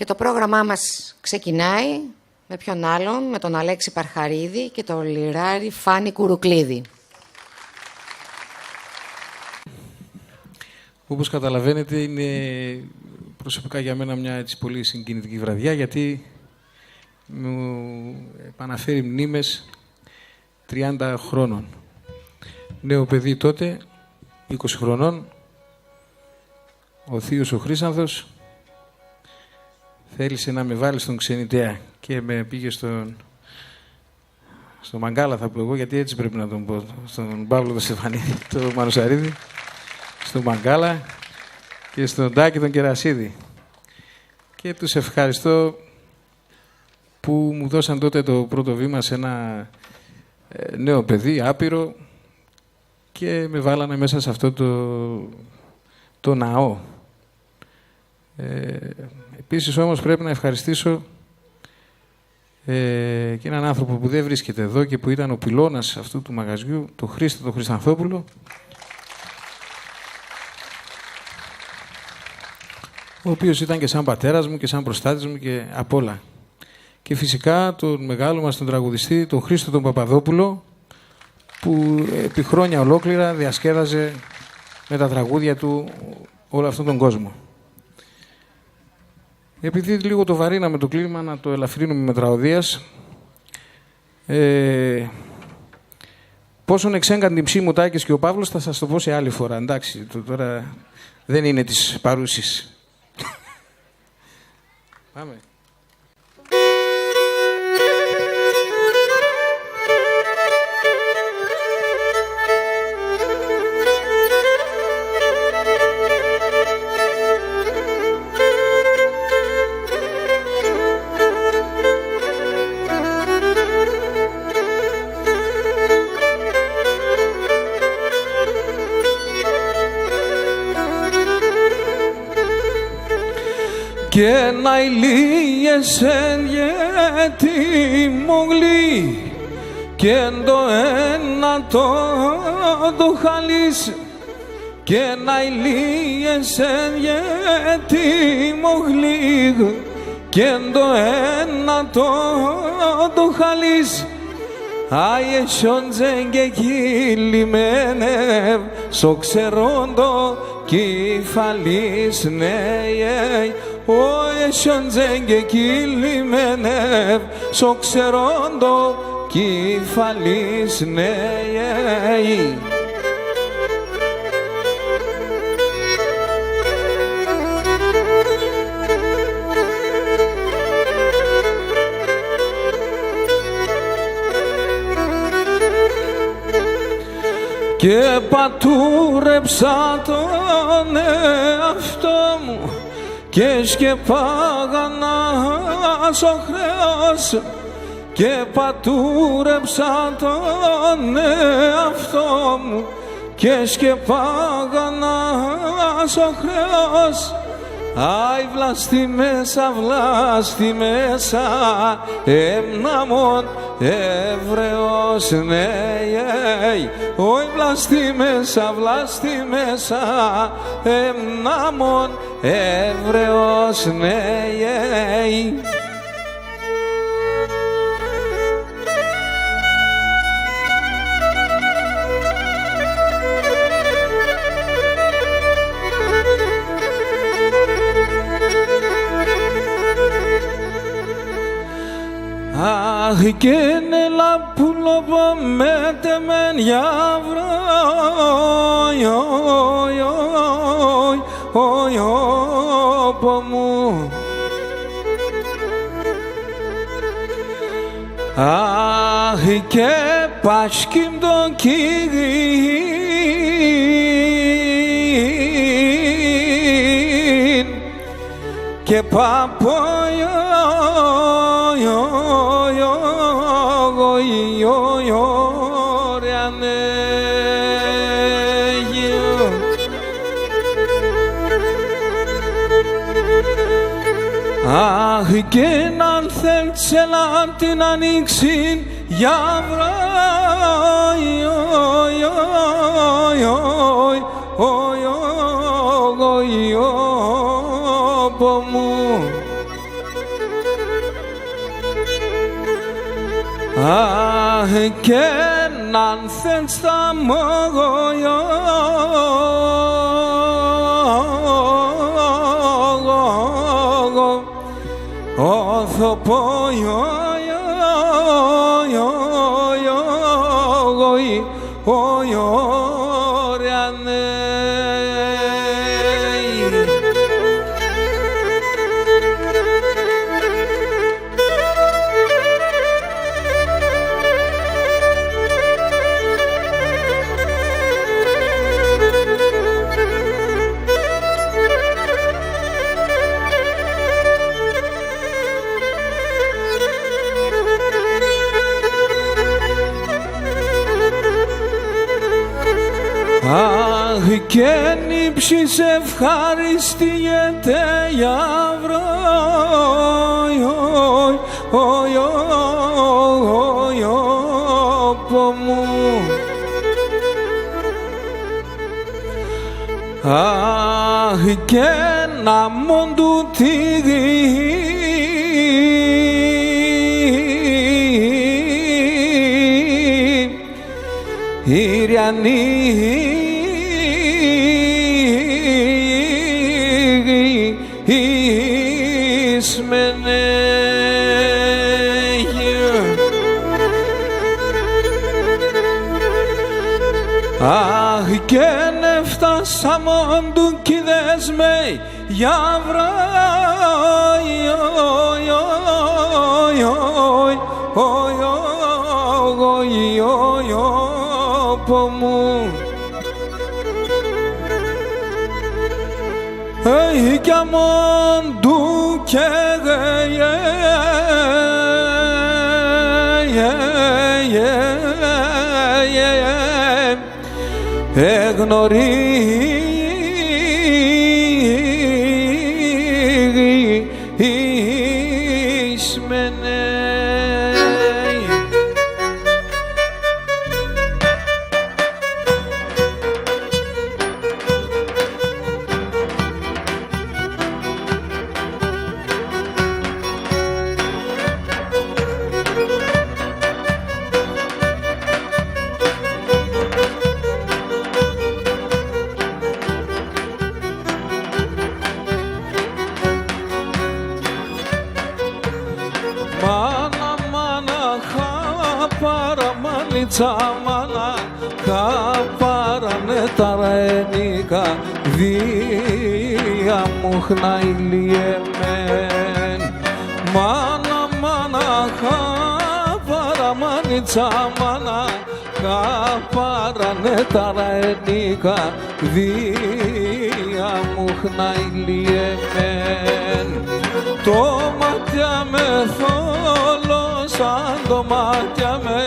Και το πρόγραμμά μας ξεκινάει με ποιον άλλον, με τον Αλέξη Παρχαρίδη και τον λιράρι Φάνη Κουρουκλίδη. Όπως καταλαβαίνετε, είναι προσωπικά για μένα μια έτσι πολύ συγκινητική βραδιά, γιατί μου επαναφέρει μνήμες 30 χρόνων. Νέο παιδί τότε, 20 χρονών, ο θείος ο Χρύσανθος θέλησε να με βάλει στον ξενιτέα και με πήγε στον Μαγκάλα, θα πω εγώ, γιατί έτσι πρέπει να τον πω, στον Παύλο τον Στεφανίδη, τον Μανουσαρίδη, στον Μαγκάλα και στον Τάκη τον Κερασίδη. Και τους ευχαριστώ που μου δώσαν τότε το πρώτο βήμα σε ένα νέο παιδί, άπειρο, και με βάλανε μέσα σε αυτό το ναό. Επίσης όμως πρέπει να ευχαριστήσω και έναν άνθρωπο που δεν βρίσκεται εδώ και που ήταν ο πυλώνας αυτού του μαγαζιού, τον Χρήστο τον Χριστανθόπουλο, ο οποίος ήταν και σαν πατέρας μου και σαν προστάτης μου και απ' όλα. Και φυσικά τον μεγάλο μας τον τραγουδιστή, τον Χρήστο τον Παπαδόπουλο, που επί χρόνια ολόκληρα διασκέδαζε με τα τραγούδια του όλο αυτόν τον κόσμο. Επειδή λίγο το βαρύναμε το κλίμα, να το ελαφρύνουμε με τραγωδίας. Πόσον εξέγκαν την ψήμου Τάκης και ο Παύλος θα σας το πω σε άλλη φορά. Εντάξει, τώρα δεν είναι της παρούσης. Πάμε. Και να ηλίεσεν γιατί μογλή και το ένα το χαλίς, και να ηλίεσεν γιατί μογλή και το ένα το χαλίς. Άιε σιόντζεν και κυλιμένευ σο ξερόντο κεφαλής νέι. Όι σιόντζεν και κυλιμένευ σο ξερόντο κεφαλής νέι. Και πατούρεψα τον εαυτό μου και σκεπάγα να σω χρέος, και πατούρεψα τον εαυτό μου και σκεπάγα να σω χρέος. Άι βλάστη μέσα εμνάμον Εβραίος νέι. Όι βλάστη μέσα εμνάμον Εβραίος νέι. Αχ και νελά που λόπα με τεμέν γιαύρα, όι όπο μου. Αχ και πασκήμ τον κυγίν και παπόιο αχ και ναν θέλτσελαν την ανοίξην γιαύρα, μου. και να θες τα μόγωιο όθο πόιο και νύψεις ευχαριστιέται η αυρό μου και να μοντού τη Ιριανή και νεφτάσα μόντου κι δέσμε για μου κι αμόντου και εγνωρίσμενε. Μάνα καπάρανε τα ρενίκα δια μου χναϊλιεμέν. Μάνα καπαραμάνιτσα μάνα καπάρανε τα ρενίκα δια μου χναϊλιεμέν. Το μάτια με θόλωσαν, το μάτια με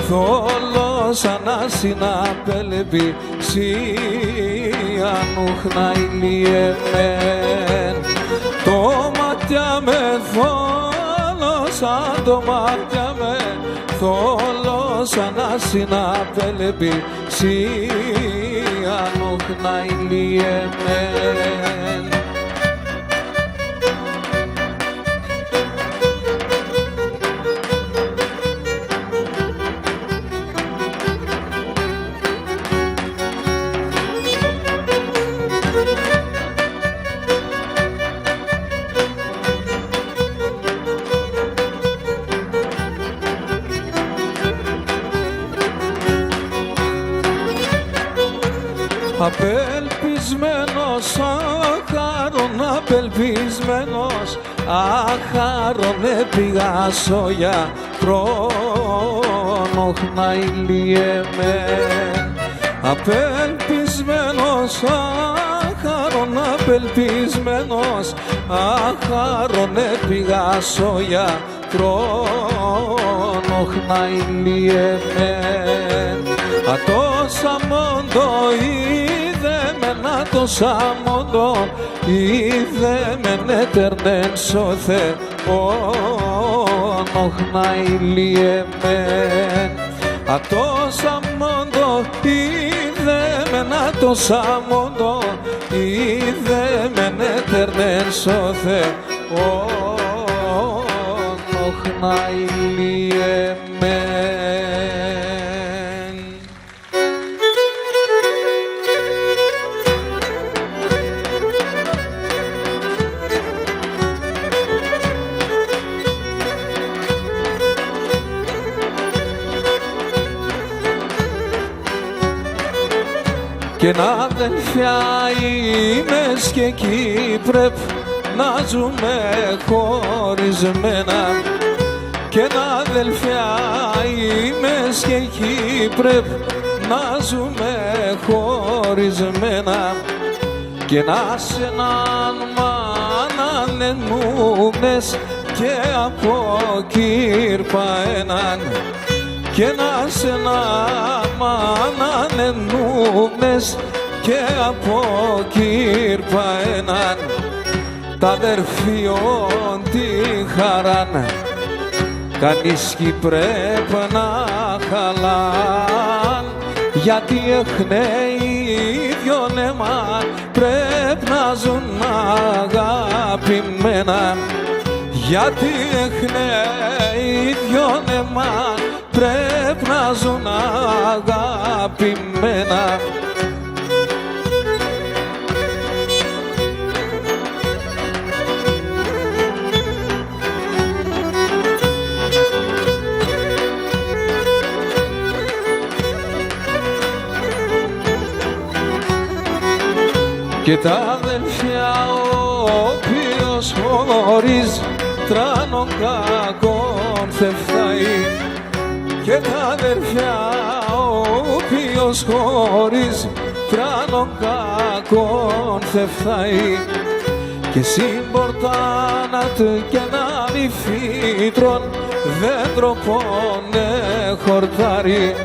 θόλωσαν να συναπέλεπι σιανού χναϊλιεμέν. Το μάτια με θόλωσαν, το μάτια με θόλωσαν να συναπέλεπι σιανού χναϊλιεμέν. Απελπισμένος, άχαρον, απελπισμένος, άχαρον επηγάσω για χρόνο χναϊλιεμέν. Απελπισμένος, άχαρον, απελπισμένος, άχαρον επηγάσω για χρόνο χναϊλιεμέν. Ατόσα μόντο είδε με να τόσα μόντο είδε με νέτερνεν σώθε όνο χναϊλιεμέν. Ατόσα μόντο είδε με να τόσα μόντο είδε με νέτερνεν σώθε όνο χναϊλιεμέν. και να αδελφιά είμαι και εκεί πρέπει να ζούμε χωρισμένα και να αδελφιά είμαι και εκεί πρέπει να ζούμε χωρισμένα και να σε έναν μάνα μου μες και από κύρπα έναν και να σε έναν μάνα μου μες και από κύρπα έναν τα αδερφιών τη χαράν κανείς κι πρέπει να χαλάν γιατί εχνέ οι δυο νεμά πρέπει να ζουν αγαπημένα γιατί εχνέ οι δυο νεμά πρέπει να ζουν αγαπημένα. Και τα αδελφιά ο οποίος χωρίς τράνον κακόν θεφταεί και τα αδελφιά ο οποίος χωρίς τράνον κακόν θεφταεί και συμπορτάνατ και να μη φύτρον δέντρο πόνε χορτάρι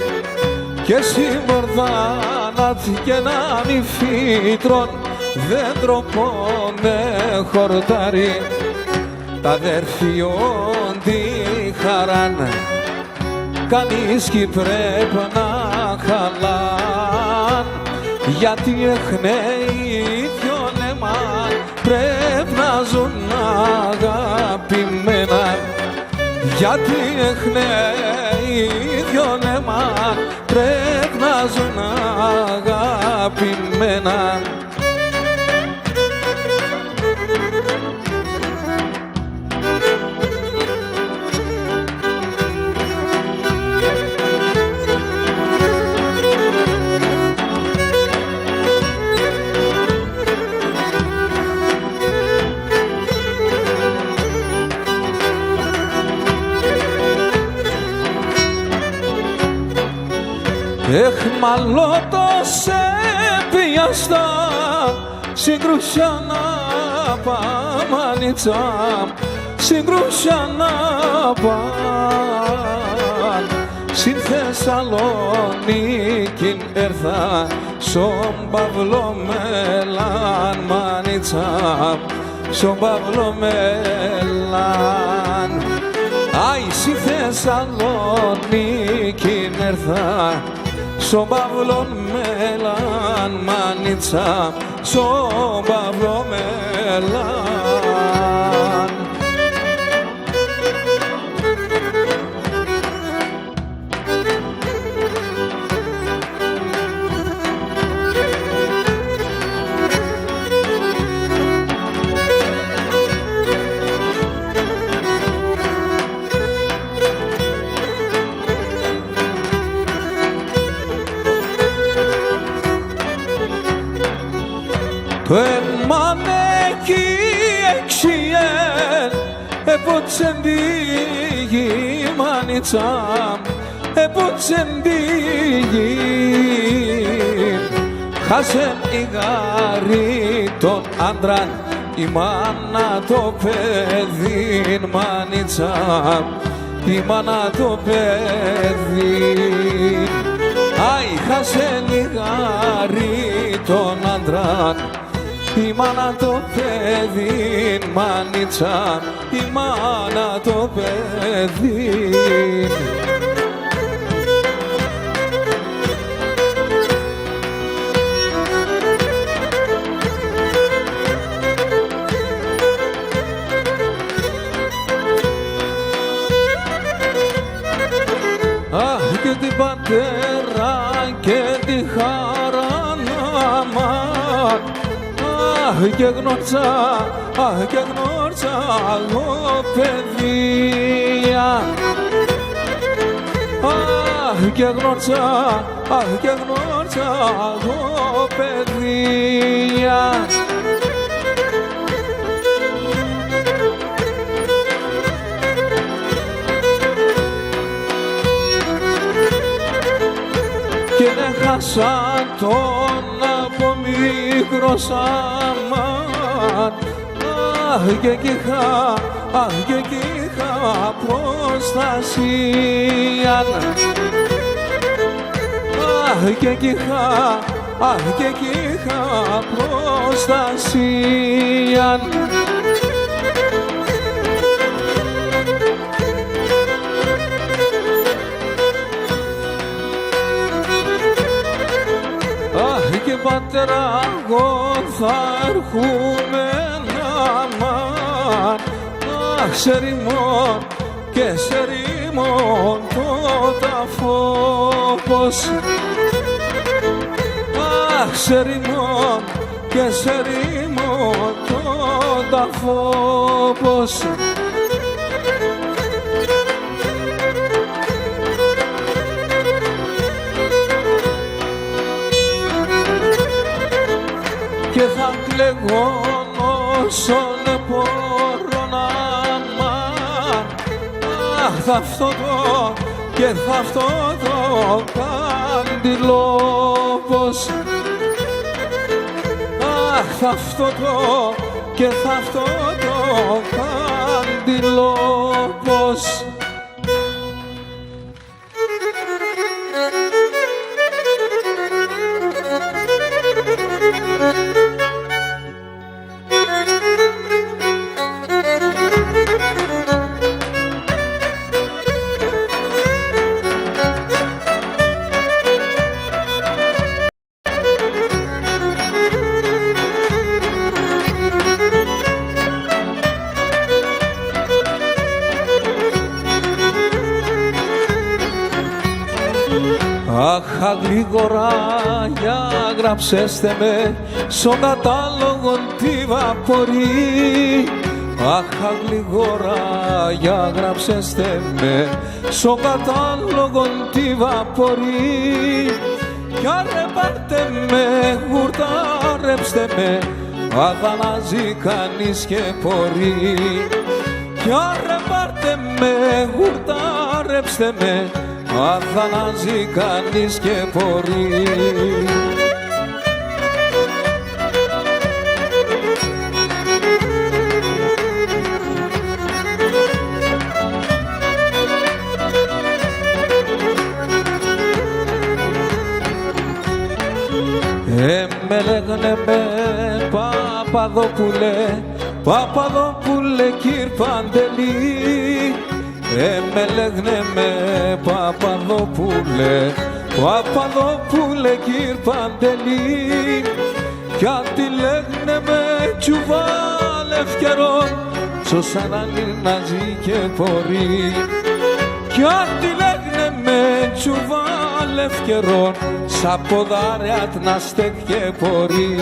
και συμπορτάνατ και να μη φύτρον δέντρο πόνε χορτάρι τα αδερφιών τη χαράν κανείς κι πρέπει να χαλάν γιατί εχνέ οι δυο νεμά πρέπει να ζουν αγαπημένα γιατί εχνέ οι δυο νεμά πρέπει να ζουν αγαπημένα. Εχμαλώτος έπιαστα συγκρούσια να παμανίτσα συγκρούσια να παν στην Θεσσαλονίκην έρθα στον Παύλο Μελάν μανίτσα στον Παύλο Μελάν άι στη Θεσσαλονίκην έρθα στον Παύλο Μελάν μανίτσα στον Παύλο Μελάν. Το εμάνε κι εξιέν επότσεν τη γη μανίτσα επότσεν τη γη χάσεν η γάρη των άντραν η μάνα το παιδί μανίτσα η μάνα το παιδί άι χάσεν η γάρη των άντραν η μάνα το παιδί μανίτσα η μάνα το παιδί. Αχ και την πατέρα και τη χαρά να μάθ αχ και γνώτσα εγώ παιδεία αχ και γνώρισα, αχ και γνώρισα εγώ παιδεία. Και δεν χάσα τον από μικρός αμάν. Αχ και κι είχα, αχ και κι είχα προστασία. Αχ και κι είχα, αχ και κι είχα προστασία. Αχ και πατέρα εγώ θα έρχομαι να μαν. Αχ σε ρημών και σε ρημών το ταφόπος. Αχ σε ρημών και σε ρημών το ταφόπος. Και θα κλαιγώ όσον μπορώ να μαν. Αχ θα φτωθώ και θα φτωθώ καντιλόπος. Αχ θα φτωθώ και θα φτωθώ καντιλόπος. Αχ, γρήγορα για γράψεστε με στον κατάλογο τη βαπορή. Αχ, γρήγορα για γράψεστε με στον κατάλογο τη βαπορή. Κι άρε πάρτε με, γουρτάρεψτε με, αγανάζει κανείς και πορεί. Κι άρε πάρτε με, γουρτάρεψτε με, αθανάζει κανείς και πορεί. Με λέγανε με Παπαδόπουλε, Παπαδόπουλε κύρ Παντελή. Με λέγνε με Παπαδόπουλε, Παπαδόπουλε κύρ Παντελή. Κι αν τη λέγνε με τσουβάλ ευκαιρών, σωσαν αν να ζει και πορεί. Κι αν τη λέγνε με τσουβάλ ευκαιρών, σαν ποδάρια να στέκει και πορεί.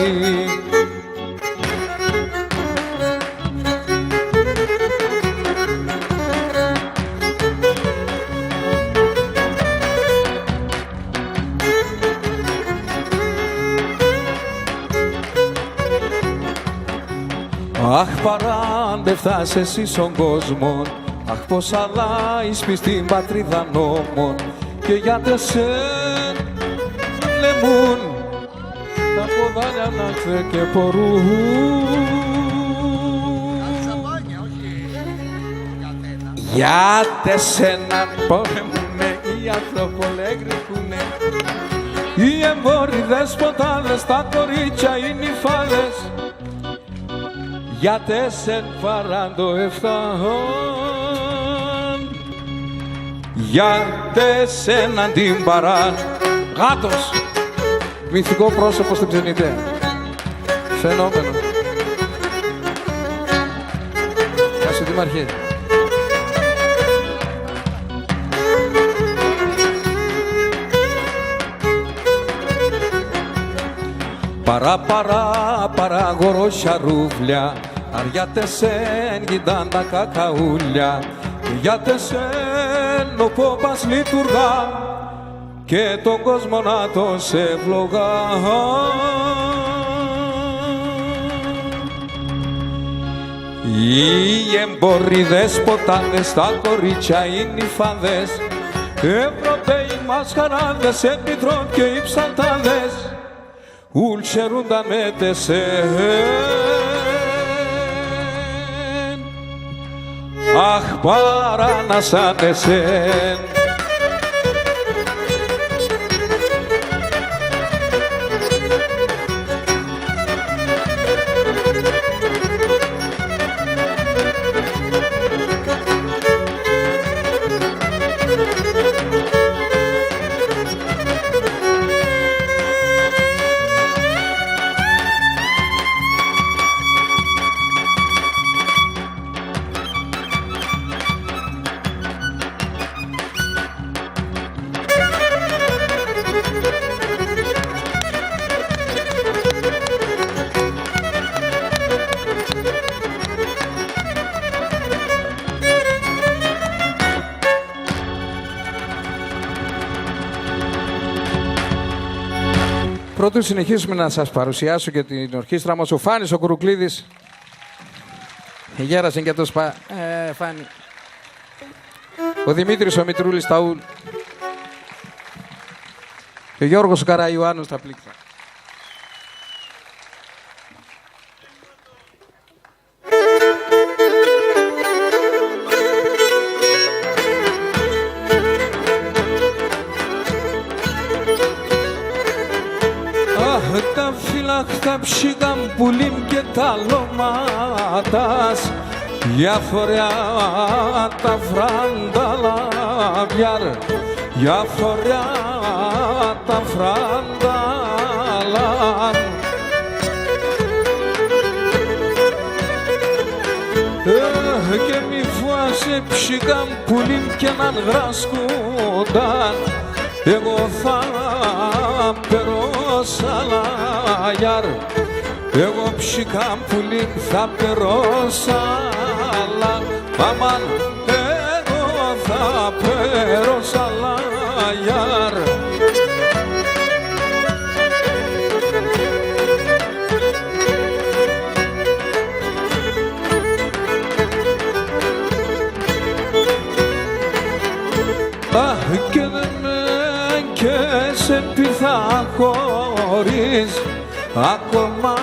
Αχ παράντε φτάσεις εσύ στον κόσμο, αχ πως αλλάεις πεις στην πατρίδα νόμων. Και για τεσέν λεμούν τα ποδάρια να ξε και πορούν. Για τεσένα πόλεμουνε, οι ανθρωπολέγρικουνε, οι εμπόροι δεσποτάδες, τα κορίτσια οι νυφάδες. Για τέσσερ παράντο εφτahών, για τέσσερ την παράν. Γάτος, μυθικό πρόσωπο στην Ξενιτέα, φαινόμενο. Γεια σου Δημαρχέ. Παρά γορόσια ρούβλια, αριά τεσέν γινταν τα κακαούλια. Για τεσέν ο πόπας λειτουργά, και τον κόσμο να τον ευλογά. Οι εμπόροι δεσποτάδες, τα κορίτσια οι νυφάδες, Ευρωπαίοι μασχαράδες, επιτρών και οι ψαλτάδες, ουλ χαιρούνταν με τεσέν. Αχ, παράνασαν εσέν. Πρωτού συνεχίσουμε να σας παρουσιάσω και την ορχήστρα μας, ο Φάνης ο Κουρουκλίδης. Γέρασε και το Φάνη. Ο Δημήτρης ο Μητρούλης στα ουλ. Και ο Γιώργος ο Καραϊωάννου στα πλήκτρα. Τα φυλαχτά ψήγαν πουλίμ και τα λωμάτας, διάφορα τα φρανταλαβιάρ, διάφορα τα φρανταλαβ. Και μη φουάσε ψήγαν πουλίμ και έναν γράσκονταν, εγώ θα περώσαλαγιάρ, εγώ ψήκαν πουλί θα περώσαλα, αμάν, εγώ θα περώσαλαγιάρ. Αχ, και δεν και σε πειθά χωρίς ακόμα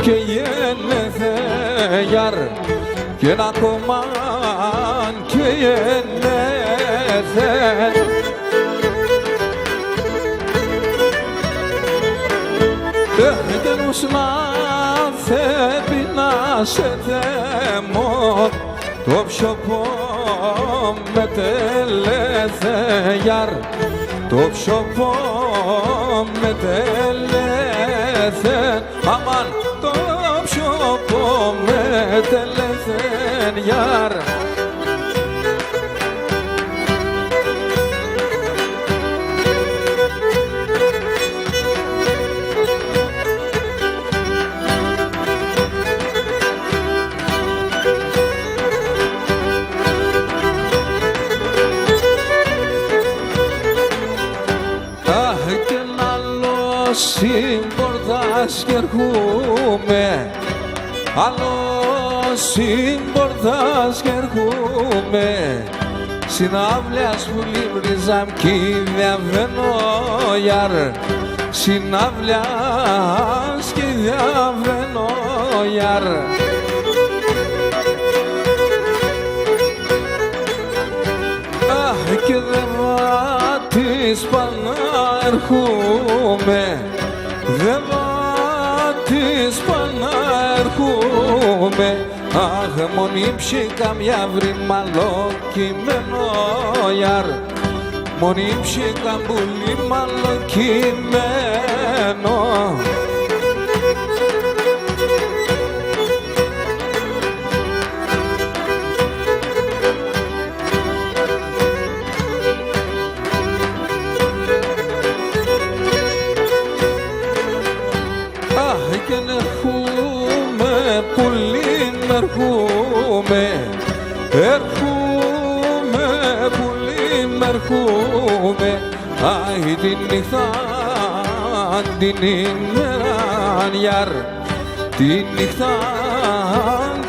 και γενεθέγιαρ και ακόμα και γενεθέν. Και νους μάθει να σε θέμω το πιο με τελεθέγιαρ, το πιο με τελεθέν, αμάν το πιο με τελεθέν γιαρ. Συμπορδάς και ερχούμε, άλλο συμπορδάς και ερχούμε, συναύλιας που λύμπριζαμ κι διαβαίνω γιαρ, συναύλιας κι διαβαίνω γιαρ. Αχ, και δεν της παναερχούμε, δεν της παναερχούμε. Αχ, μόνοι ψήκα μια βρυμαλό κειμένο γιαρ, μόνοι ψήκα πολύ μαλό κειμένο. Έρχομαι, πολύ μ' έρχομαι, Αι την νύχτα την ημέραν γιαρ, την νύχτα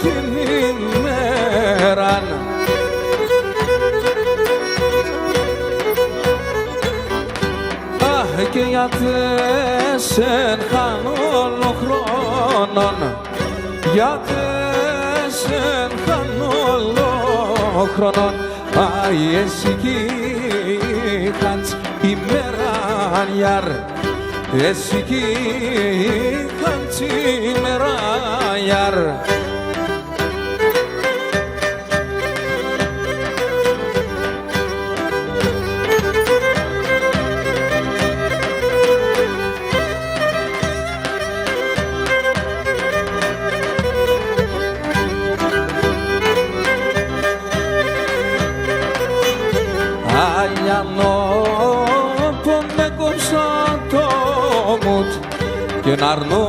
την ημέραν. Και γιατί σε χάνω όλο χρόνον, γιατί σε χάνω όλο χρόνον. Αι εσύ κι χαντς ημέραν γιαρ, εσύ κι χαντς ημέραν γιαρ. Και να αρνώ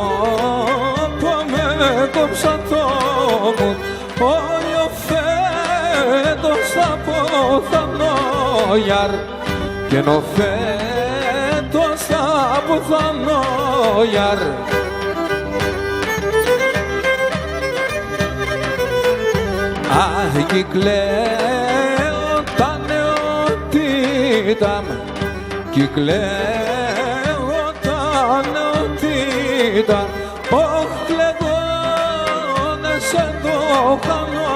που με κόψα το μου, όλοι ο φέτος θα ποθανώ γιαρ, και ο φέτος θα ποθανώ γιαρ. Αι κι κλαίω τα νεότητα μου, κι κλαίω τα νεότητα. Ωχ, κλαιγόνες εδώ χανώ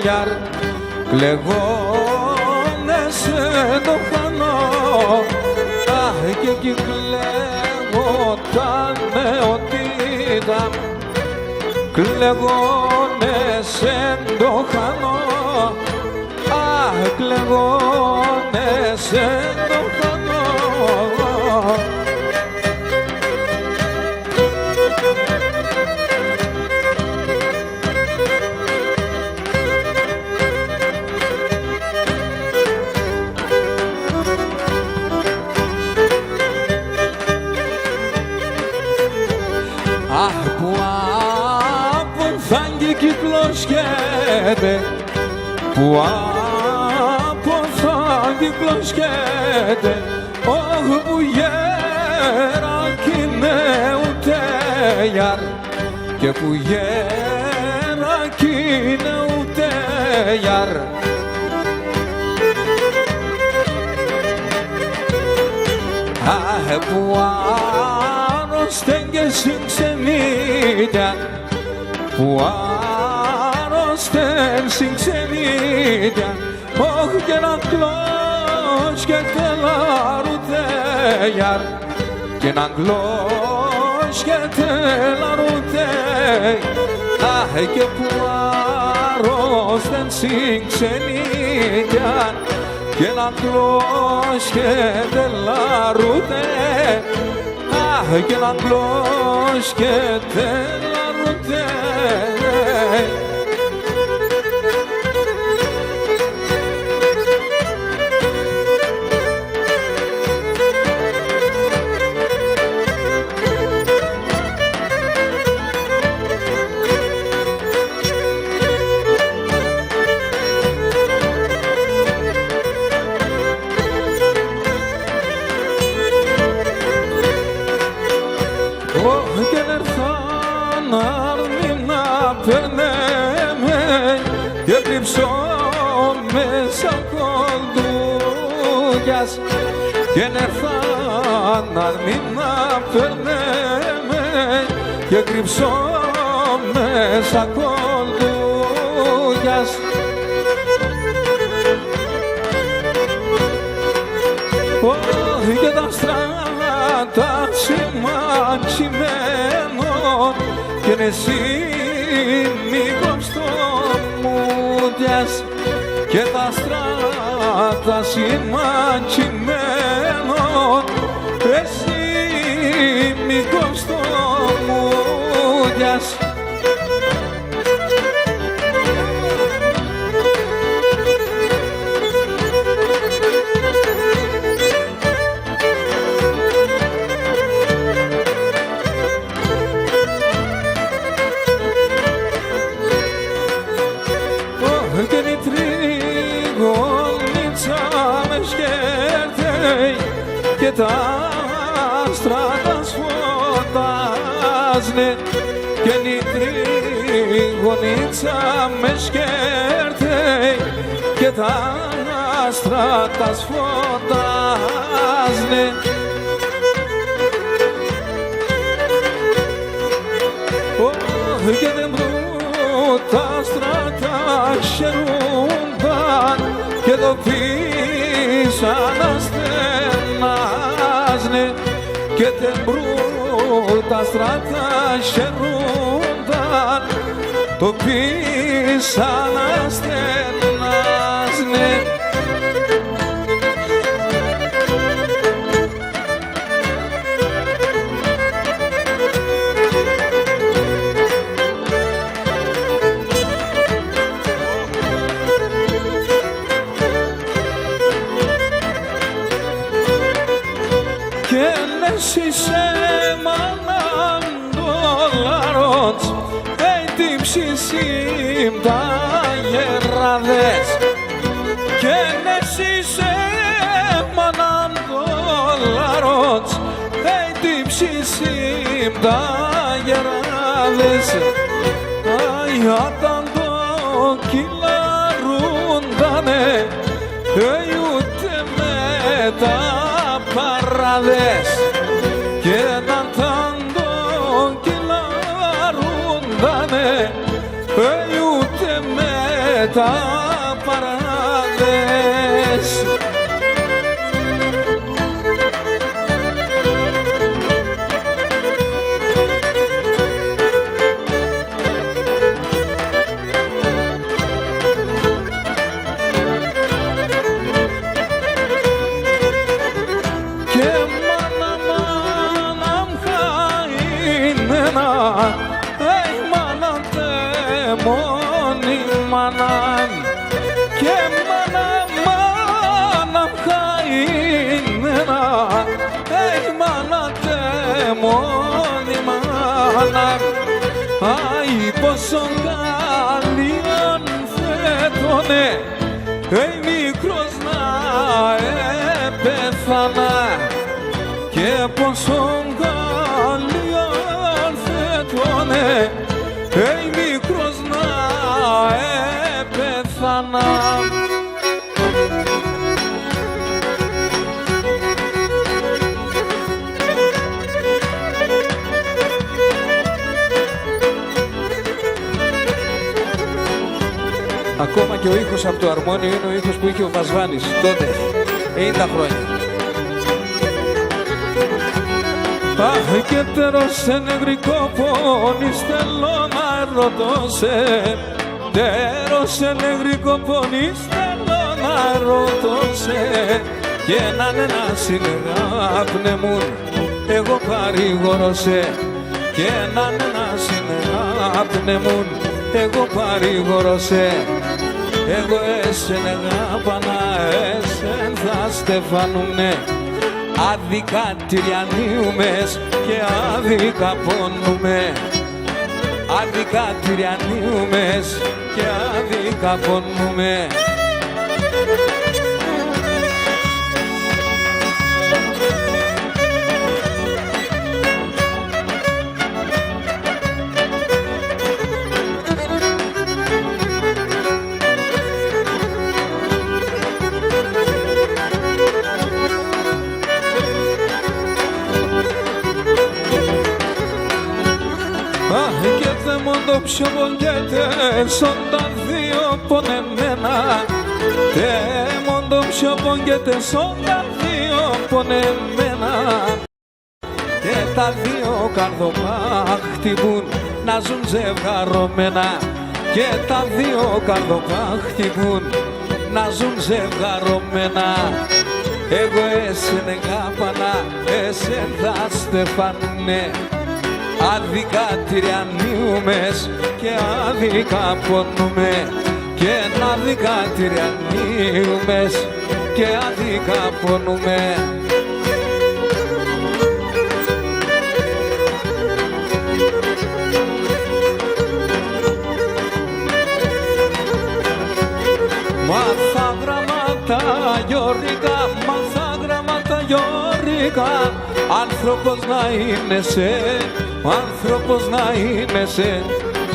γιαρ, κλαιγόνες εδώ χανώ. Αι κι κλαίω τα νεότητα, κλαιγόνες εδώ χανώ. Αι, κλαιγόνες εδώ χανώ. Αχ, που από θάγκη κυκλοσκέται, που από θάγκη κυκλοσκέται. Ωχ, που γέρακι είναι ούτε γιαρ, και που γέρακι είναι ούτε γιαρ. Αχ, που άρρωστεν και συγξενήτια, που άρρωστεν συγξενήτια. Ωχ, και να κλός και τελαρούτε γιαρ, και να κλός και τελαρούτε. Αι, και που άρρωστεν συγξενήτια, και να κλός και τελαρούτε. Αι, και να κλός και τελαρούτε. Και κρύψω μέσα κολδούγιας, και νερθάν αρμή να περνέμε, και κρύψω μέσα κολδούγιας. Και τα στράτα σημαντημένων, και είναι εσύ μήκος το μούτιας, και τα στράτα σημαντημένων, εσύ μήκος το μούτιας. Και η τριγωνίτσα με σκέφτεται, τα άστρα σφωτάζνε και νητρή γονίτσα με σκέρτεϊ και τα άστρα τα σφωτάζνε. Και δεν βρουν τα άστρα τα χαιρούνταν και το πίσαν ασθενάζνε και δεν βρουν τα άστρα τα χαιρούνταν το πίσαν ασθενάζνε. Είσαι μάναν δολάρος, έτυψισιμ τα γεράδες. Και είσαι μάναν δολάρος, έτυψισιμ τα γεράδες. Άιαταν το κυλαρούντανε, ούτε με τα παράδες. Και έναν τάντο κυλαρούντανε ούτε με τα παράδες. Και μάνα χαΐνενα, μάνα τεμόνι μάνα. Άι πόσο καλή ανθέτωνε, μικρός να πέθανα. Και πόσο καλή ανθέτωνε, μικρός να πέθανα. Ακόμα και ο ήχος από το αρμόνιο είναι ο ήχος που είχε ο Βασβάνης τότε, 90 χρόνια. Αχ, και τέλος σε νεγρικό πόνι θέλω να ρωτώ σε. Τέλος σε νεγρικό πόνι θέλω να ρωτώ σε. Και έναν ένα συνεγάπνεμουν εγώ παρηγορώ σε. Και έναν ένα συνεγάπνεμουν εγώ παρηγορώ σε. Εγώ εσεν αγάπανα, εσεν θα στεφανούνε. Άδικα τυριανίουμες και άδικα πονούμε. Άδικα τυριανίουμες και άδικα πονούμε. Και θεμόντο πιο πονιέτες όταν δύο πονεμένα. Θεμόντο πιο πονιέτες όταν δύο πονεμένα. Και τα δύο καρδοπά χτυπούν να ζουν ζευγαρωμένα. Και τα δύο καρδοπά χτυπούν να ζουν ζευγαρωμένα. Εγώ εσεν αγάπανα, εσεν θα στεφανούνε. Άδικα τυριανίουμες και άδικα πονούμε. Και άδικα τυριανίουμες και άδικα πονούμε. Μάθα γραμμάτα γιορικά, μάθα γραμμάτα γιορικά. γιώργικα, άνθρωπος να είναι σε, άνθρωπος να είναι σε.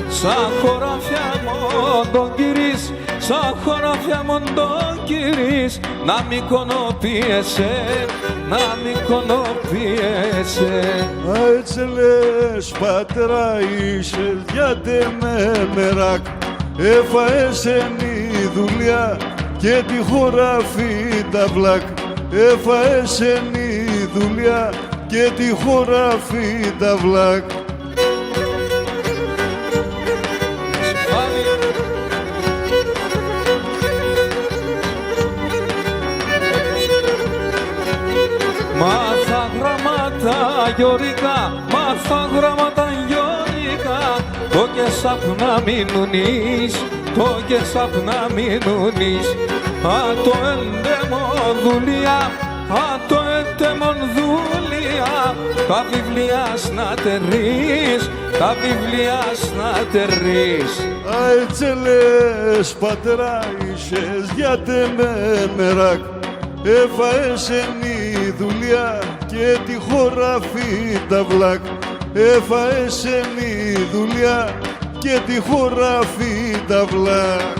Σαν χωράφια μόντον κυρίς, σαν χωράφια μόντον κυρίς, να μη κονοπίεσαι, να μη κονοπίεσαι. Έτσι λες πατέρα είσαι γιατί με μεράκ, έφαεσαι η δουλειά και τη χωράφι τα βλάκ, έφαεσαι η δουλειά και τη χωράφι τα βλάκ. Μάθα γράμματα γιορικά, μάθα γράμματα γιορικά, το και σαπ να μείνουν το και σαπ να μείνουν. Α το έντεμο δουλειά, α το έντεμο δουλειά, τα βιβλία σνατερείς, τα βιβλία σνατερείς. Έτσι λες πατέρα είσες γιατί με μεράκ, έφαεσαι η δουλειά και τη χωράφι τα βλάκ, έφαεσαι η δουλειά και τη χωράφι τα βλάκ.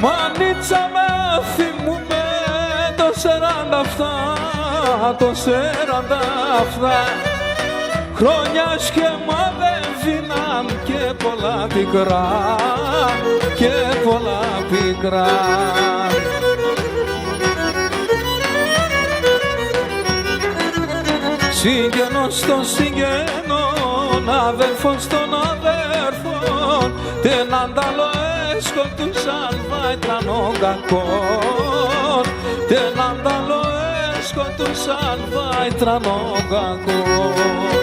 Μανίτσα με θυμούμε το 47, το 47, χρόνια σχεμαδεύιναν και πολλά πικρά, και πολλά πικρά. Συγγενός των συγγενών, αδερφός των αδερφών, τεν ανταλό έσκοτουσαν βαϊτρανών κακών, τεν ανταλό έσκοτουσαν βαϊτρανών κακών.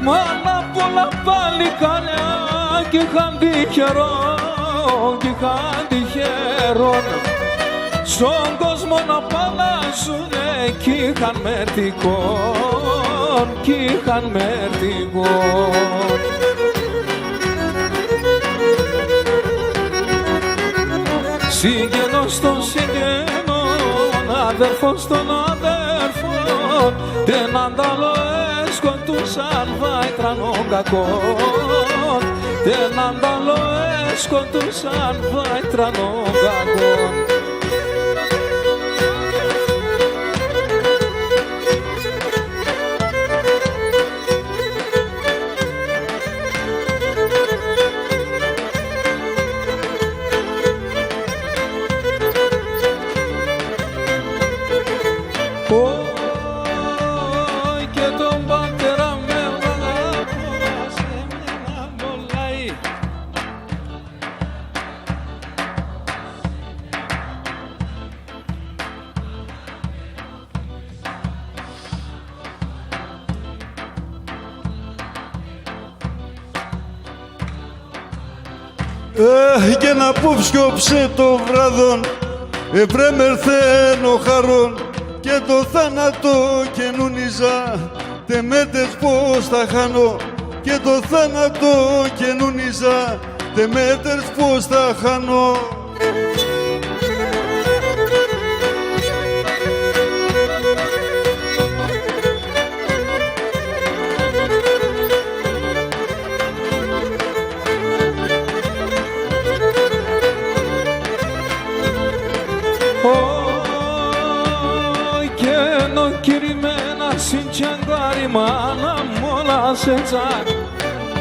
Μάνα πολλά παλικάρια κι είχαν τυχερόν, κι είχαν τυχερόν, στον κόσμο να παλάζουνε κι είχαν μερτικών, κι είχαν μερτικών. Συγγενός των συγγενών, αδερφός των αδερφών, τεν ανταλό έσκοτουσαν βαϊτρανών κακών, τεν ανταλό έσκοτουσαν βαϊτρανών κακών. Και τον πατέρα με αγαπώ, σε μένα μολάει. Και να πούψιοψε το βράδον, ευρέμερθεν ο χαρών, και το θάνατο καινούνιζα, τεμέτες πως θα χάνω, και το θάνατο καινούνιζα, τεμέτες πως θα χάνω. Sinchangari mana mola secha,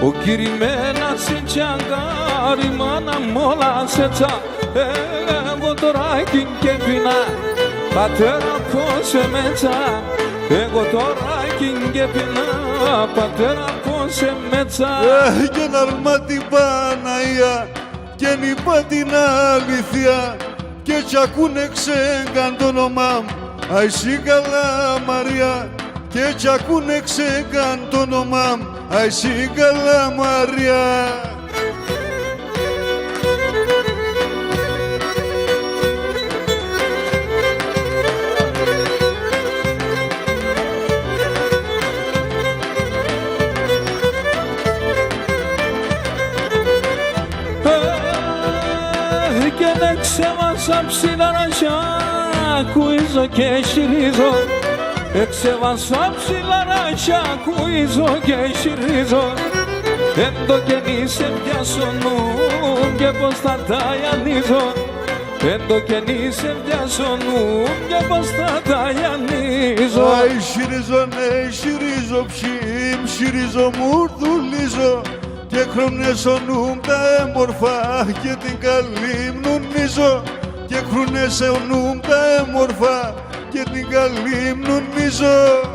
o kirimena sinchangari mana mola secha. Εγώ τώρα την κέπινα, πατέρα πως εμέτσα. Εγώ τώρα την κέπινα, πατέρα πως εμέτσα. Και να αρμά την Παναία και νυπά την αλήθεια, και τσακούνε ξέγκαν το όνομά μου, αϊσί καλά Μαρία. Και τσακούνε ξέγκαν το όνομά μου, αϊσί καλά Μαρία. και δεν ξεβάσα ψηλαράκια, κουίζω και χειρίζω. Εξεβάσα ψηλαράκια, κουίζω και χειρίζω. Εν το κενί σε πιάσωνουν και πως θα τα ιανίζω. Εν το κενί σε πιάσωνουν και πως θα τα ιανίζω. Αι χειρίζω, ναι, χειρίζω, ψηρίζω, μουρδουλίζω. Και χρονέσονουν τα έμορφα και την καλή μνουνίζω. Και χρονέσονουν τα έμορφα και την καλή μνουνίζω.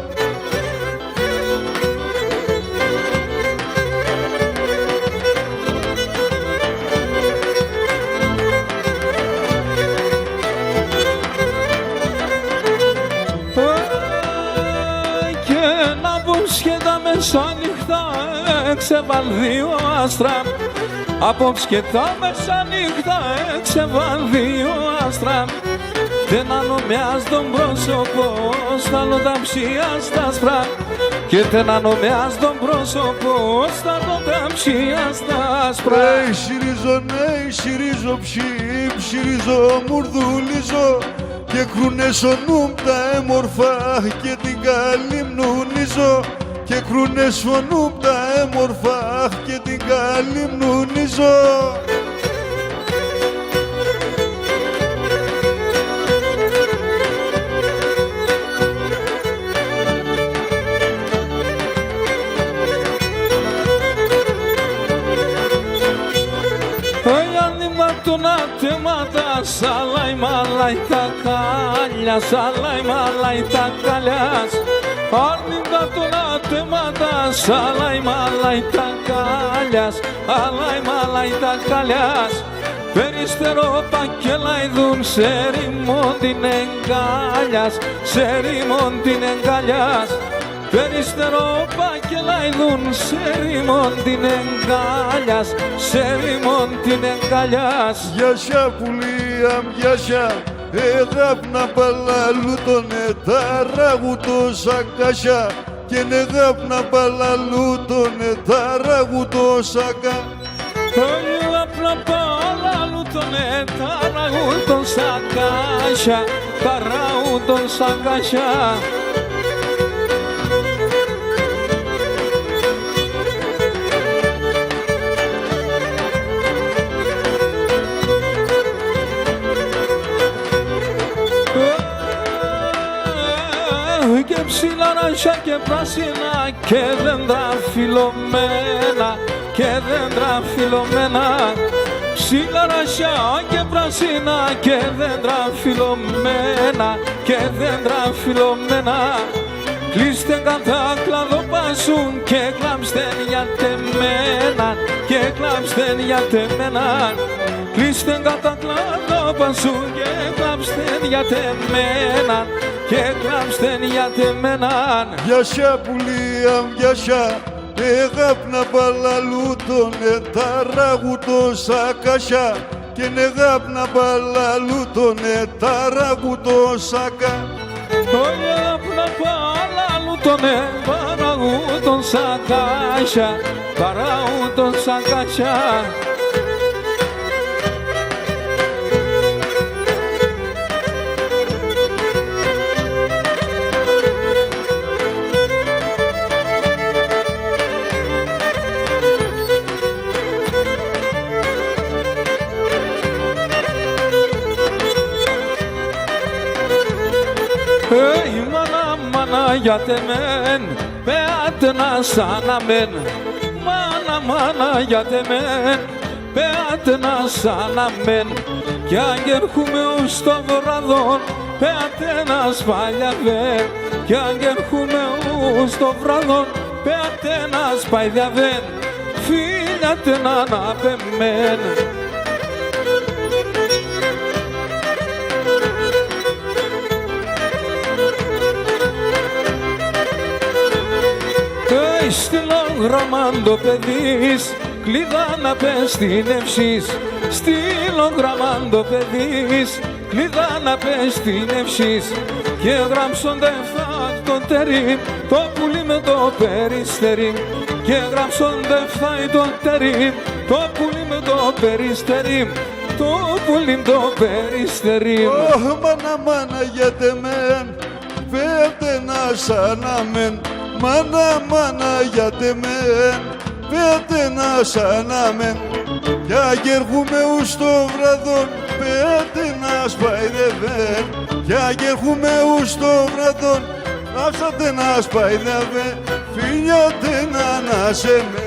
Και να μπουν σχέτα μεσάνυχτα εξεβαλδύο άστρα. Απόψε και τα μεσάνυχτα εξεβαλδύο άστρα. Δεν ανομιάς τον πρόσωπο, στάλω τα ψία στα σπρά. Και δεν ανομιάς τον πρόσωπο, στάλω τα ψία στα σπρά. Χειρίζω, ναι, χειρίζω, ψηρίζω, μουρδουλίζω. Και κρουνέσονουν τα έμορφα και την καλή μνουνίζω. Και κρουνέσονουν τα έμορφα και την καλή μνουνίζω. Σαλάι μαλάι τα κάλια, σαλάι μαλάι τα κάλιας. Άρνητα τον ατέματα, σαλάι μαλάι τα κάλιας, αλάι μαλάι τα κάλιας. Περιστερό πακελάιδουν σε ρημόν την εγκάλιας, σε ρημόν την εγκάλιας. Περιστερό πακελάιδουν σε ρημόν την εγκάλιας, σε ρημόν την εγκάλιας. Γιάσια πουλία, γιάσια, εγάπνα παλαλού τον ετάραγου το σακάσια. Και εγάπνα παλαλού τον ετάραγου το σακά. Εγάπνα παλαλού τον ετάραγου τον σακάσια, ταράγου τον σακάσια. Και ψηλαράκια και πράσινα και δέντρα φυλλωμένα, και δέντρα φυλλωμένα. Ψηλαράκια και πράσινα και δέντρα φυλλωμένα, και δέντρα φυλλωμένα. Κλείστε κατά κλαδοπάσουν και κλάψτεν για τεμένα, και κλάψτεν για τεμένα. Κλείστε κατά κλαδοπάσουν και κλάψτεν για τεμένα, και κλάψτεν για τεμέναν. Γιάσια πουλία, γιάσια, εγάπνα παλαλού τον ετάραγου το σακάσια. Και εγάπνα παλαλού τον ετάραγου το σακά. Εγάπνα παλαλού τον ετάραγου τον σακάσια, παράγου τον σακάσια. Για τεμέν, πέατε να σαναμέν. Μάνα, μάνα, για τεμέν, πέατε να σαναμέν. Κι αν έρχομαι ως το βραδόν, πέατε να σπαλιαβέν. Κι αν έρχομαι ως το βραδόν, πέατε να σπαλιαβέν. Φίλιατε να αναπεμέν. Στυλόγραμμαν το παιδίς, κλειδά να πες την ευσής. Στυλόγραμμαν το παιδίς, κλειδά να πες την ευσής. Και γράψον τεφτά το τερίμ, το πουλί με το περιστερίμ. Και γράψον τεφτά το τερίμ, το πουλί με το περιστερίμ. το πουλί το περιστερί μου. Μάνα μάνα γιατί μεν πέτε να σαναμέν. Μάνα μάνα γιατί μεν πέτε να σαναμέν. Κι αγερχούμε ους το βραδόν πέτε να σπαϊδεύεν. Κι αγερχούμε ους το βραδόν άψατε να σπαϊδεύεν. Φίλιατε να ανάσεμε.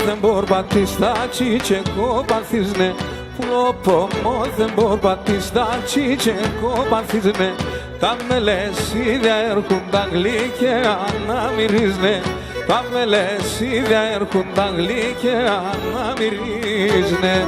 Δεν μπορπατιστάτσι και κοπαθίζνε. Πουλοπωμό δεν μπορπατιστάτσι και κοπαθίζνε. Τα μελεσίδια έρχουν τα γλύκια να μυρίζνε. Τα μελεσίδια έρχουν τα γλύκια να μυρίζνε.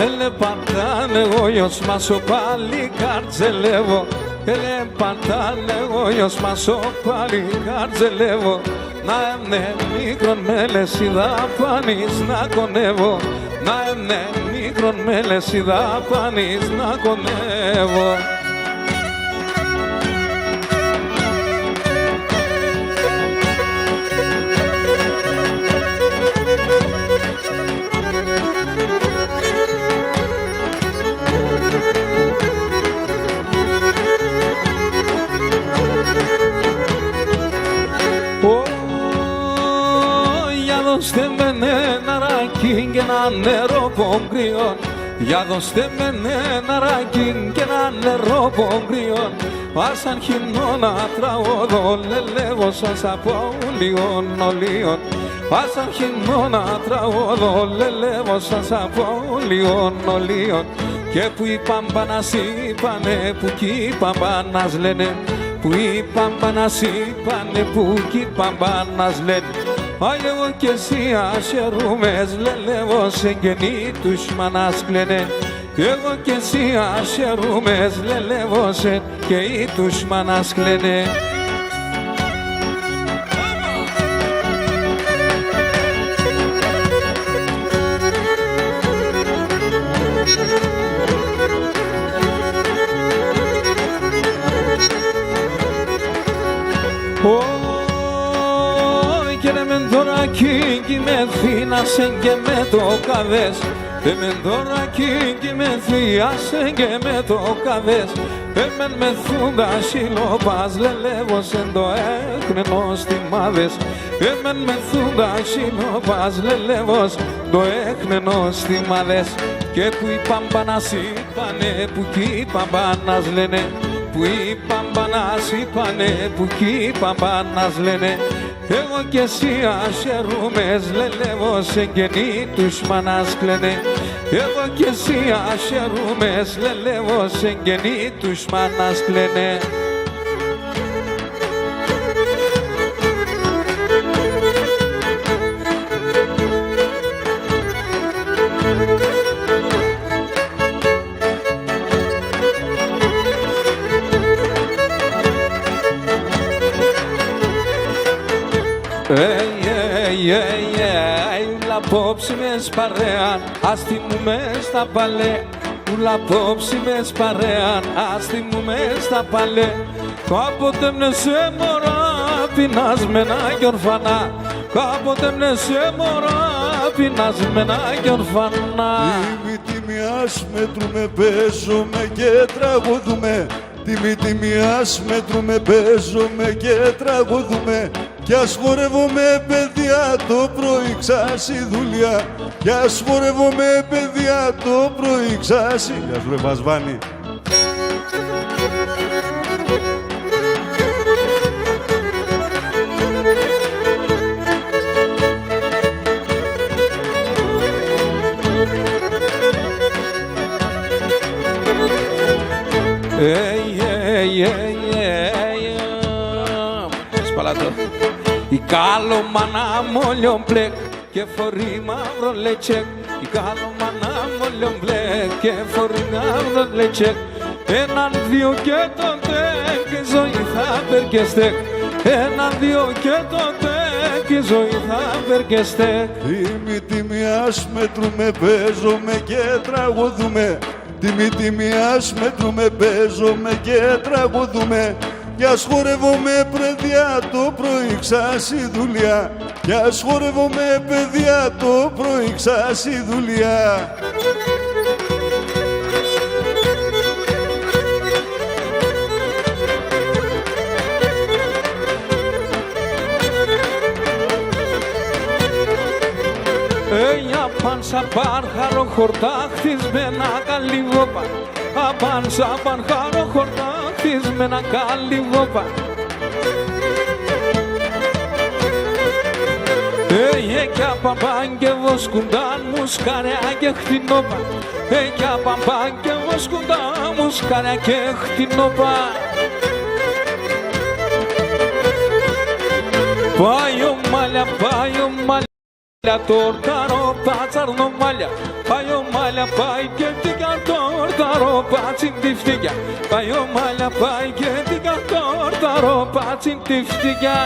Έλε πατάνε εγώ γιος μας ο πάλι καρτζελεύω. Έλε πατάνε εγώ γιος μας ο πάλι καρτζελεύω. Να έμνε μικρον με λεσίδα πάνεις να κονεύω. Να έμνε μικρον με λεσίδα πάνεις να κονεύω. Δώστε με ένα ράκι και ένα νερό πογκριόν. Για δώστε με ένα ράκι και ένα νερό πογκριόν. Άσαν χειμώνα τραγωδό λελεύω σας από ουλιών ολίων. Άσαν χειμώνα τραγωδό λελεύω σας από ουλιών ολίων. Και που οι πάμπανας είπανε που κι οι πάμπανας λένε. Που οι πάμπανας είπανε που κι οι πάμπανας λένε. Εγώ κι εσύ ασχερούμες λελεύω σε γεννή τους μανάς κλαίνε. Εγώ κι εσύ ασχερούμες λελεύω σε γεννή τους μανάς κλαίνε. Κι με θύνασεν και με το καβές. Εμεν τώρα κι με θύασεν και με το καβές. Εμεν με θούντα σιλοπάς λελεύωσεν το έκνενο στιμάδες. Εμεν με θούντα σιλοπάς λελεύωσεν το έκνενο στιμάδες. Και που οι πάμπανας είπανε που κι οι πάμπανας λένε. Που οι πάμπανας είπανε που κι οι πάμπανας λένε. Εγώ κι εσύ ασχερούμες λελεύω σε γεννή τους μανάς κλαίνε. Εγώ κι εσύ ασχερούμες λελεύω σε γεννή τους μανάς κλαίνε. Απόψη μες παρέαν, άστι μου μες τα παλέ. Ούλα απόψη μες παρέαν, άστι μου μες τα παλέ. Κάποτε μνεσέ μωρά, πεινασμένα κι ορφανά. Κάποτε μνεσέ μωρά, πεινασμένα κι ορφανά. Τιμιάς μέτρουμε, παίζουμε και τραγουδούμε. Τιμιάς μέτρουμε, παίζουμε και τραγουδούμε. Κι ας χορεύομαι παιδιά το πρωί ξάσει δουλειά. Κι ας χορεύομαι παιδιά το πρωί ξάσει. Γεια σου ρε Βασβάνη. κάτω. Η κάλο μάνα μόλιον μπλεκ και φορεί μαύρο λετσεκ. Η κάλο μάνα μόλιον μπλεκ και φορεί μαύρο λετσεκ. Έναν, δύο και τότε και η ζωή θα περκεστεκ. Έναν, δύο και τότε και η ζωή θα περκεστεκ. Τιμή ας μετρούμε, παίζουμε και τραγουδούμε. Τιμή ας μετρούμε, παίζουμε και τραγουδούμε. Κι ας χορεύομαι παιδιά το πρωί ξάσει δουλειά. Κι ας χορεύομαι παιδιά το πρωί ξάσει δουλειά. Απάν σαπάν χαρό χορτάχτης με ένα καλυβόπα. Απάν σαπάν χαρό χορτάχτης με ένα καλυβόπα. Και απαμπάν και βοσκουντάν μου σκαριά και χτινόπα. Και απαμπάν και βοσκουντάν μου σκαριά και χτινόπα. Πάει ο μάλια, πάει ο μάλια. Τόρταρο πάτσαρνο μάλια, πάει ο μάλια, πάει και την καρτόρταρο πάτσιν τη φτύκια. Πάει ο μάλια, πάει και την καρτόρταρο πάτσιν τη φτύκια.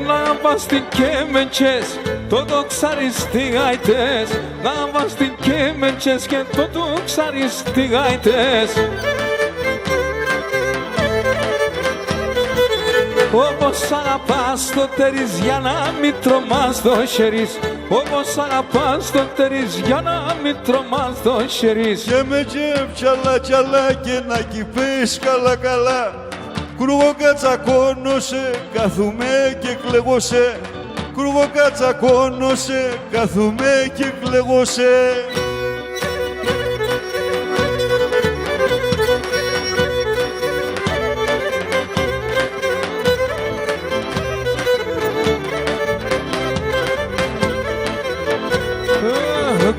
Να βάστην και μεντσές, το δοξαριστή γαϊτές. Να βάστην και μεντσές και το δοξαριστή γαϊτές. Όπως αγαπάς το τερίς για να μην τρομάς το χερίς. Όπως αγαπάς το τερίς για να μην τρομάς το χερίς. Και με τσάλα τσάλα και να κυπείς καλά καλά. Κρούγο κατσακώνωσε, κάθουμε και κλαιγώσε. Κρούγο κατσακώνωσε, κάθουμε και κλαιγώσε.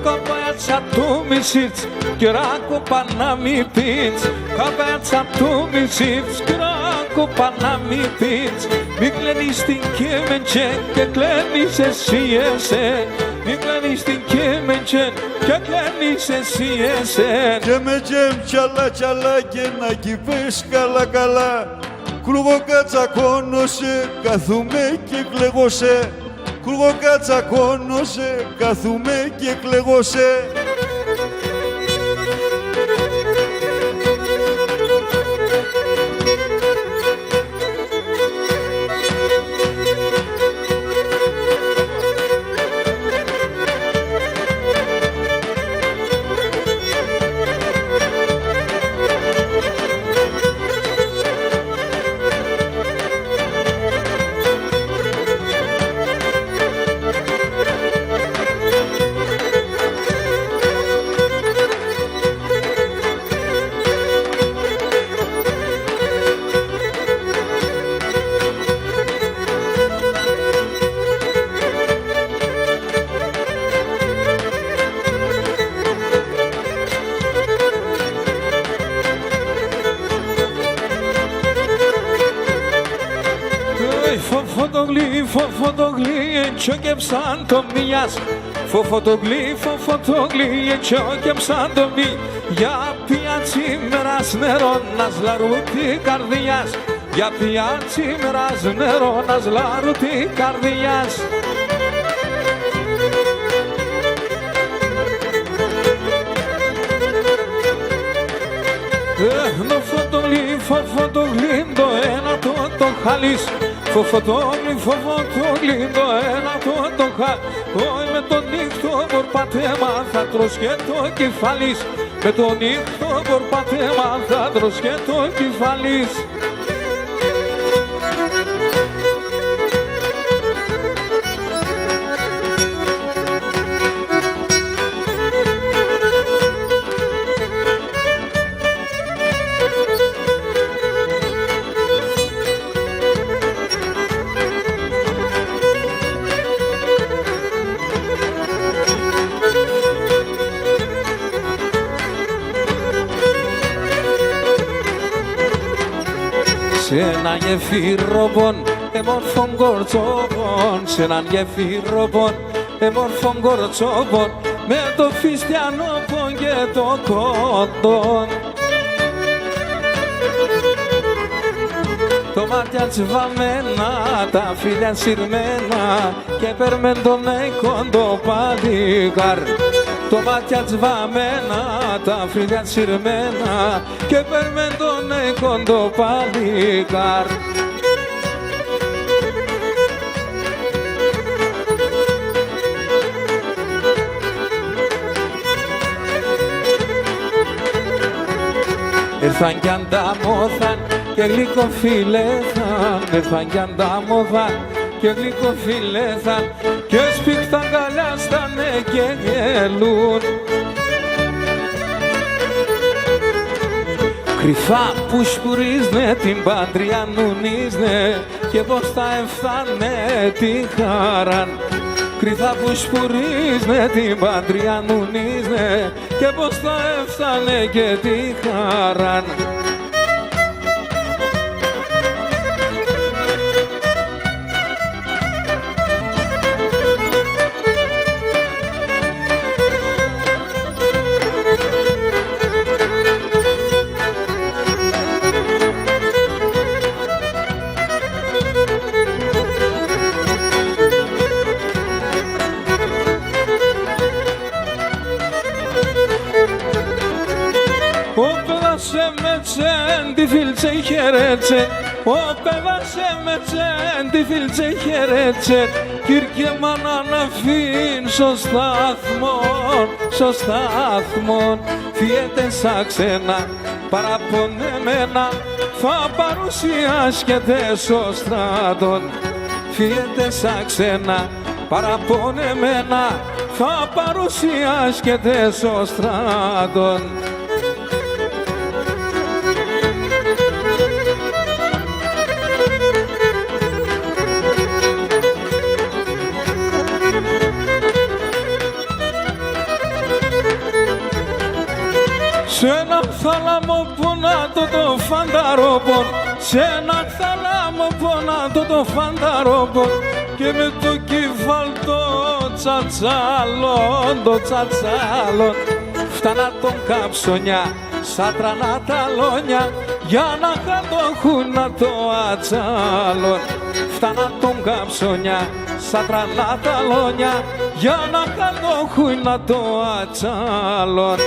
Καπέτσα του μισίτς, κυράκο πανάμι πίτς. Καπέτσα του μισίτς, κυράκο πανάμι πίτς. Μη κλαίνεις την κέμεντζεν και κλαίνεις εσύ εσέν. Μη κλαίνεις την κέμεντζεν και κλαίνεις εσύ εσέν. Και με τζεμ τσάλα τσάλα και να κυπείς καλά καλά. Κρούγο κατσακώνωσε, κάθουμε και κλαιγώσε. Κρούγο κατσακώνωσε, κάθουμε και κλαιγώσε. Φοφοτογλί, ετσόκεψαν το μιας. Φοφοτογλί, ετσόκεψαν το μι. Για πιάτσι μεράς νερό να σλαρούτη καρδιάς. Για πιάτσι μεράς νερό να σλαρούτη καρδιάς. Φοφοτογλί, το ένα το χαλίς. Φοφοτόγλι, το ένα το χα. Όχι με τον νύχτο μπορπατέμα θα τρως και το κεφαλής. Με τον νύχτο μπορπατέμα θα τρως και το κεφαλής. σε έναν γεφύροπον εμόρφων κορτσόπων, σε έναν γεφύροπον εμόρφων κορτσόπων, με το φιστιανόπον και το κόντον. Το μάτια τσβαμμένα, τα φύλλα συρμένα και παίρνουν τον κόντο παλικάρ. Το μάτια τσβαμμένα, τα φύλλα συρμένα και παίρνουν τον κόντο παλικάρ. Ήρθαν κι ανταμώθαν και γλυκοφιλέθαν, ήρθαν κι ανταμώθαν και γλυκοφιλέθαν και σπίχταν καλιάστανε και γελούν. Κρυφά που σπουρίζνε την παντριανουνίζνε και πως θα έφθανε τη χαράν. Κρυφά που σπουρίζνε την παντριανουνίζνε και πως θα έφθανε και τη χαράν. Τη φίλτσε χαιρέτσε, ο πέβασε με τσεν, τη φίλτσε χαιρέτσε, κύρκε μάνα να φύν στο σταθμόν, φιέται σαν ξένα, παραπονεμένα, θα παρουσιάσκεται στο στράτον. Φιέται σαν ξένα, παραπονεμένα, θα παρουσιάσκεται στο στράτον. Σ' ένα θάλαμο πονάτο το φανταρόπον, σ' ένα θάλαμο πονάτο το φανταρόπον και με το κεφάλτο τσατσάλον, το τσατσάλον φτάνα τον καψονιά σαν τρανά τα λόνια για να κατοχούν το ατσάλον. Φτάνα τον καψονιά σαν τρανά τα λόνια για να κατοχούν το ατσάλον.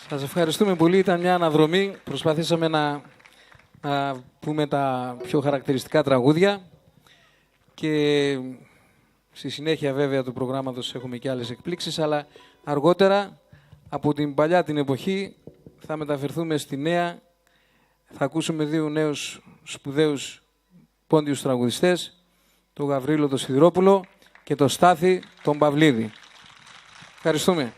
Σας ευχαριστούμε πολύ. Ήταν μια αναδρομή. Προσπαθήσαμε να πούμε τα πιο χαρακτηριστικά τραγούδια και στη συνέχεια βέβαια του προγράμματος έχουμε και άλλες εκπλήξεις, αλλά αργότερα από την παλιά την εποχή θα μεταφερθούμε στη νέα. Θα ακούσουμε δύο νέους σπουδαίους πόντιους τραγουδιστές, τον Γαβρίλο τον Σιδηρόπουλο και τον Στάθη τον Παυλίδη. Ευχαριστούμε.